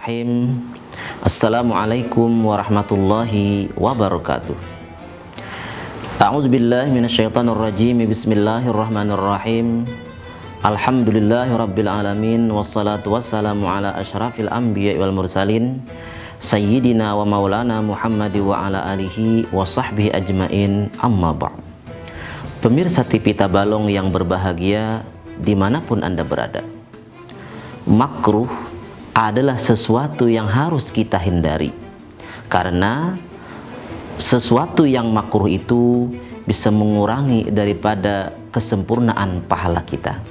Bismillahirrahmanirrahim. Assalamualaikum warahmatullahi wabarakatuh. A'udzubillahi minasyaitonirrajim. Bismillahirrahmanirrahim. Alhamdulillahirabbil alamin wassalatu wassalamu ala asyrafil anbiya'i wal mursalin sayyidina wa maulana Muhammad wa ala alihi wa sahbihi ajmain, amma ba'd. Pemirsa TV Tabalong yang berbahagia dimanapun Anda berada, makruh adalah sesuatu yang harus kita hindari, karena sesuatu yang makruh itu bisa mengurangi daripada kesempurnaan pahala kita.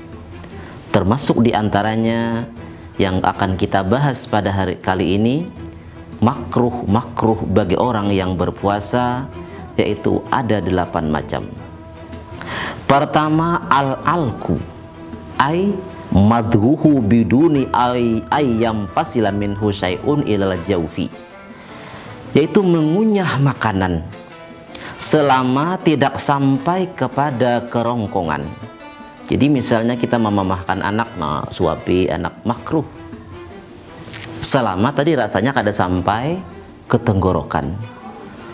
Termasuk diantaranya yang akan kita bahas pada hari kali ini, makruh bagi orang yang berpuasa, yaitu ada 8 macam. Pertama, al-alku, ay madhuhu biduni ayyam fasila minhu syai'un ilal jawfi, yaitu mengunyah makanan selama tidak sampai kepada kerongkongan. Jadi misalnya kita memamahkan anak, nah suapi anak, makruh selama tadi rasanya kada sampai ke tenggorokan.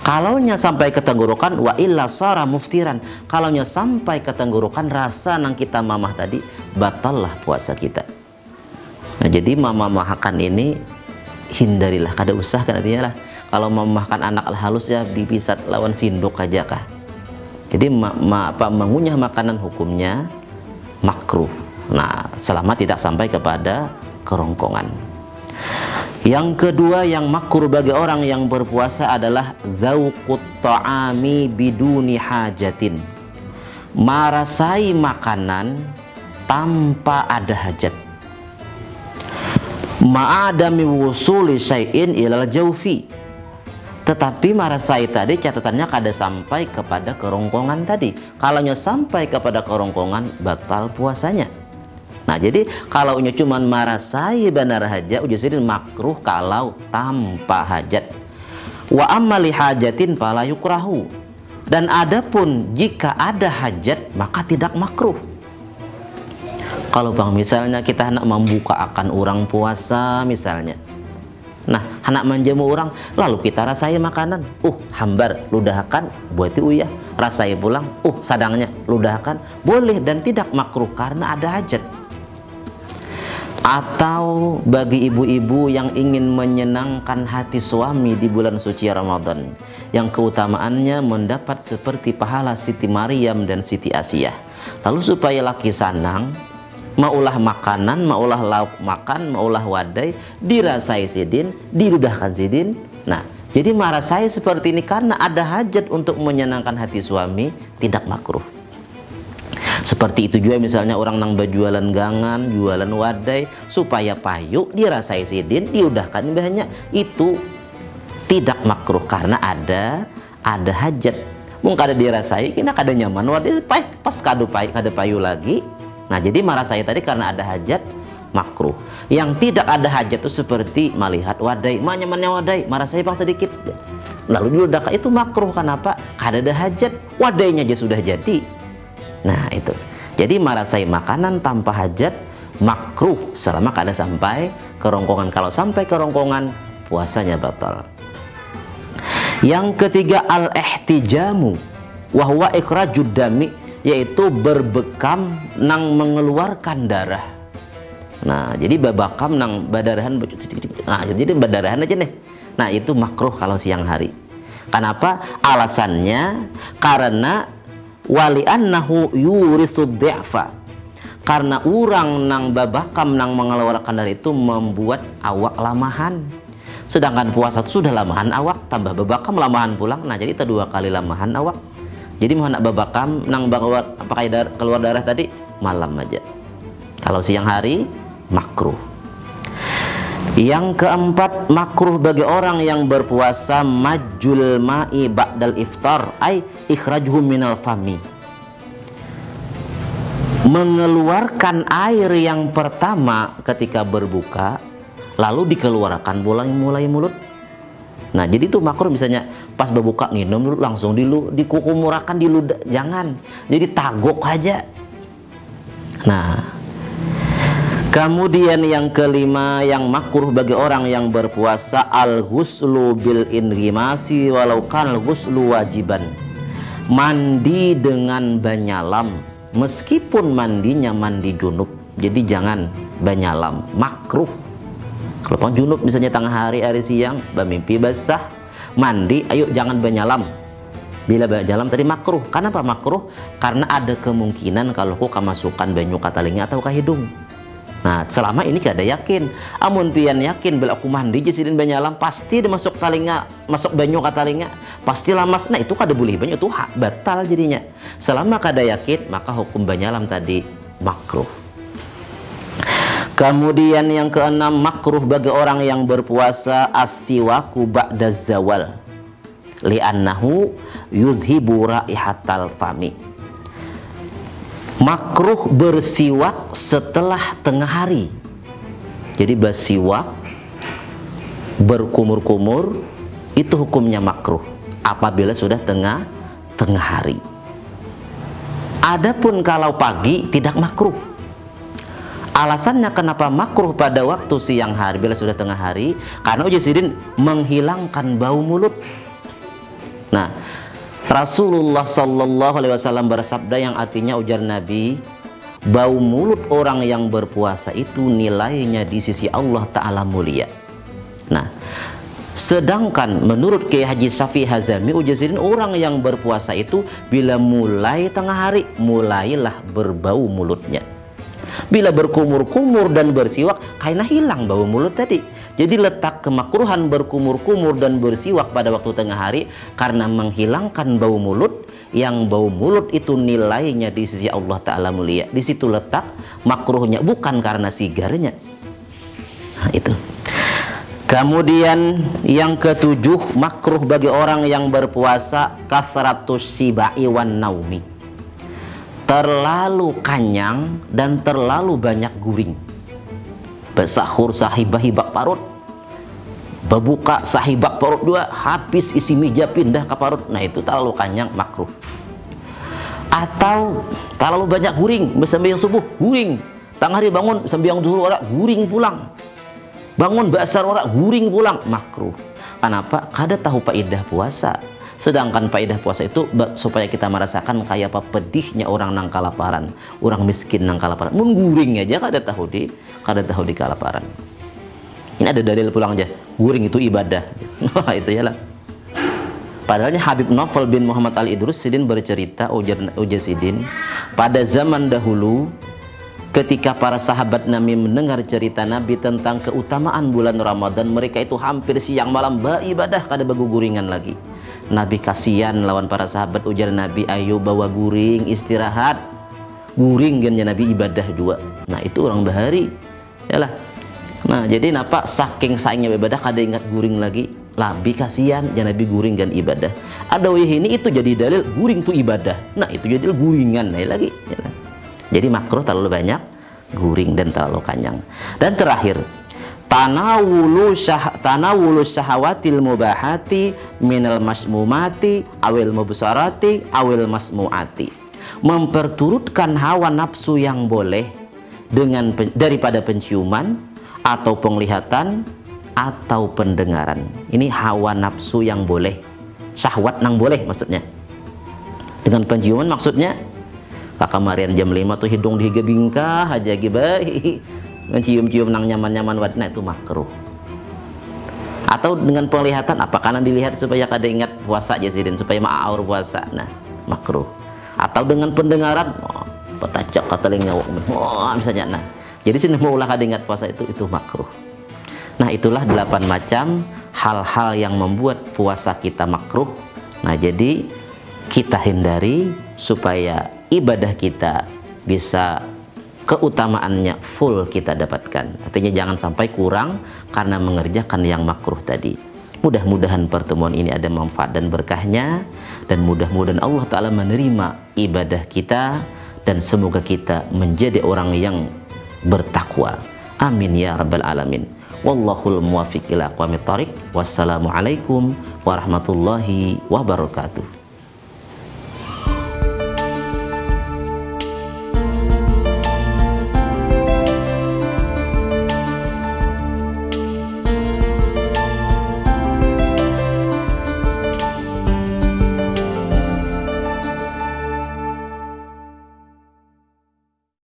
Kalaunya sampai ke tenggorokan, wa illa sara muftiran. Kalaunya sampai ke tenggorokan, rasa nang kita mamah tadi, batallah puasa kita. Nah, jadi mamahkan ini hindarilah, kada usah kan artinya lah. Kalau mamahkan anak halus ya dipisat lawan sindok aja kah. Jadi mengunyah makanan hukumnya makruh. Nah, selama tidak sampai kepada kerongkongan. Yang kedua yang makruh bagi orang yang berpuasa adalah dzauqut ta'ami biduni hajatin, merasai makanan tanpa ada hajat. Ma'adami wusuli syai'in ilal jawfi, tetapi merasai tadi catatannya kada sampai kepada kerongkongan tadi. Kalaunya sampai kepada kerongkongan, batal puasanya. Nah, jadi kalau cuma marasai benar hajat, ujusirin makruh kalau tanpa hajat. Wa ammali hajatin fala yukrahu. Dan adapun jika ada hajat maka tidak makruh. Kalau bang misalnya kita hendak membuka akan orang puasa misalnya. Nah, hendak menjamu orang lalu kita rasai makanan. Hambar ludahkan buati uyah. Rasai pulang, sadangnya ludahkan. Boleh dan tidak makruh karena ada hajat. Atau bagi ibu-ibu yang ingin menyenangkan hati suami di bulan suci Ramadan, yang keutamaannya mendapat seperti pahala Siti Maryam dan Siti Asiyah. Lalu supaya laki sanang, maulah makanan, maulah lauk makan, maulah wadai, dirasai sidin, dirudahkan sidin. Nah, jadi marasai seperti ini karena ada hajat untuk menyenangkan hati suami, tidak makruh. Seperti itu juga misalnya orang nang berjualan gangan, jualan wadai, supaya payu dirasai sidin, diudahkan banyak, itu tidak makruh karena ada hajat. Mungkin kada dirasai, kena kada nyaman wadai, pas kada payu lagi. Nah, jadi marasai tadi karena ada hajat, makruh. Yang tidak ada hajat itu seperti melihat wadai, nyamannya wadai, marasai bang sedikit, lalu diudahkan, itu makruh. Kenapa? Kada ada hajat, wadainya aja sudah jadi. Nah, itu. Jadi merasai makanan tanpa hajat makruh selama kada sampai kerongkongan. Kalau sampai kerongkongan, puasanya batal. Yang ketiga, al-ihtijamu wa huwa ikhrajud dami, yaitu berbekam nang mengeluarkan darah. Nah, jadi babakam nang badarahan. Nah, jadi badarahan aja nih. Nah, itu makruh kalau siang hari. Kenapa? Alasannya karena wali annahu yurithu dhi'fa, karena orang nang babakam nang mengeluarkan darah itu membuat awak lamahan. Sedangkan puasa itu sudah lamahan awak, tambah babakam lamahan pulang. Nah, jadi itu 2 kali lamahan awak. Jadi mau nak babakam nang keluar darah tadi malam aja. Kalau siang hari makruh. Yang keempat, makruh bagi orang yang berpuasa majul ma'i ba'dal iftar, ay ikhrajuhu minal fami, mengeluarkan air yang pertama ketika berbuka lalu dikeluarkan mulai mulut. Nah, jadi itu makruh. Misalnya pas berbuka minum dulu langsung dikukumurakan di ludah, jangan. Jadi tagok aja. Nah, Kemudian yang kelima yang makruh bagi orang yang berpuasa, al-ghuslu bil inghimasi walau kan al-ghuslu wajiban. Mandi dengan banyalam meskipun mandinya mandi junub. Jadi jangan banyalam, makruh. Kalau pang junub misalnya tengah hari siang bermimpi basah, mandi, ayo jangan banyalam. Bila banyalam tadi makruh. Kenapa makruh? Karena ada kemungkinan kalau ku kemasukan banyu ka talinga atau ka hidung. Nah, selama ini kada yakin. Amun pian yakin bila aku mandi jisidin banyalam pasti dimasuk talinga, masuk banyu ka talinga, pasti lamas. Nah, itu kada boleh banyu, itu hak batal jadinya. Selama kada yakin, maka hukum banyalam tadi makruh. Kemudian yang keenam, makruh bagi orang yang berpuasa as-siwaku ba'da zawal li'annahu yudhibu raihatal fami. Makruh bersiwak setelah tengah hari. Jadi bersiwak, berkumur-kumur, itu hukumnya makruh apabila sudah tengah hari. Adapun kalau pagi tidak makruh. Alasannya kenapa makruh pada waktu siang hari bila sudah tengah hari, karena ujisidin menghilangkan bau mulut. Nah, Rasulullah Sallallahu Alaihi Wasallam bersabda yang artinya, ujar Nabi, bau mulut orang yang berpuasa itu nilainya di sisi Allah Ta'ala mulia. Nah, sedangkan menurut Kiai Haji Syafi'i Hazami, ujisidin orang yang berpuasa itu bila mulai tengah hari, mulailah berbau mulutnya. Bila berkumur-kumur dan bersiwak, karena hilang bau mulut tadi. Jadi letak kemakruhan berkumur-kumur dan bersiwak pada waktu tengah hari karena menghilangkan bau mulut, yang bau mulut itu nilainya di sisi Allah Ta'ala mulia. Di situ letak makruhnya, bukan karena sigarnya. Nah, itu. Kemudian yang ketujuh, makruh bagi orang yang berpuasa kathratus sibai wan naumi. Terlalu kanyang dan terlalu banyak guring. Bersahur sahibah-hibak parut, berbuka sahibak parut dua, habis isi meja pindah ke parut. Nah, itu terlalu kanyang, makruh. Atau terlalu banyak guring, bersembahyang subuh guring, tengah hari bangun sembahyang zuhur ora guring pulang, bangun basar ora guring pulang, makruh. Kenapa? Kada tahu faedah puasa. Sedangkan faedah puasa itu supaya kita merasakan kayak apa pedihnya orang nang kelaparan, orang miskin nang kelaparan. Mun guring aja kada tahu di kelaparan. Ini ada dalil pulang aja, guring itu ibadah. Wah, itu ya lah. Padahalnya Habib Naufal bin Muhammad Al-Idrus Sidin bercerita, ujar Sidin, pada zaman dahulu ketika para sahabat Nabi mendengar cerita Nabi tentang keutamaan bulan Ramadan, mereka itu hampir siang malam beribadah kada berguringan lagi. Nabi kasihan lawan para sahabat, ujar Nabi, ayo bawa guring istirahat. Guring gannya Nabi ibadah juga. Nah, itu orang bahari. Yalah. Nah, jadi napa saking sayangnya ibadah kada ingat guring lagi. Labi kasihan jangan Nabi guring gan ibadah. Ada ini itu jadi dalil guring itu ibadah. Nah, itu jadi guringan lagi. Yalah. Jadi makruh terlalu banyak guring dan terlalu kanyang. Dan terakhir, tanawulu syahawatil mubahati minal masmumati awil mubsarati awil masmuati. Memperturutkan hawa nafsu yang boleh daripada penciuman atau penglihatan atau pendengaran. Ini hawa nafsu yang boleh, syahwat nang boleh maksudnya. Dengan penciuman maksudnya kakamarian jam 5 tuh hidung dihiga bingkah aja gibai, mencium-cium nang nyaman-nyaman wadna, itu makruh. Atau dengan penglihatan, apa karena dilihat supaya kada ingat puasa aja sih, dan supaya ma'aur puasa, nah makruh. Atau dengan pendengaran, petacak kata telinga, misalnya, nah jadi sini mau ulah kada ingat puasa, itu makruh. Nah, itulah 8 macam hal-hal yang membuat puasa kita makruh. Nah, jadi kita hindari supaya ibadah kita bisa keutamaannya full kita dapatkan. Artinya jangan sampai kurang karena mengerjakan yang makruh tadi. Mudah-mudahan pertemuan ini ada manfaat dan berkahnya, dan mudah-mudahan Allah Ta'ala menerima ibadah kita, dan semoga kita menjadi orang yang bertakwa. Amin ya rabbal alamin. Wallahul muwaffiq ila aqwamit thariq. Wassalamualaikum warahmatullahi wabarakatuh.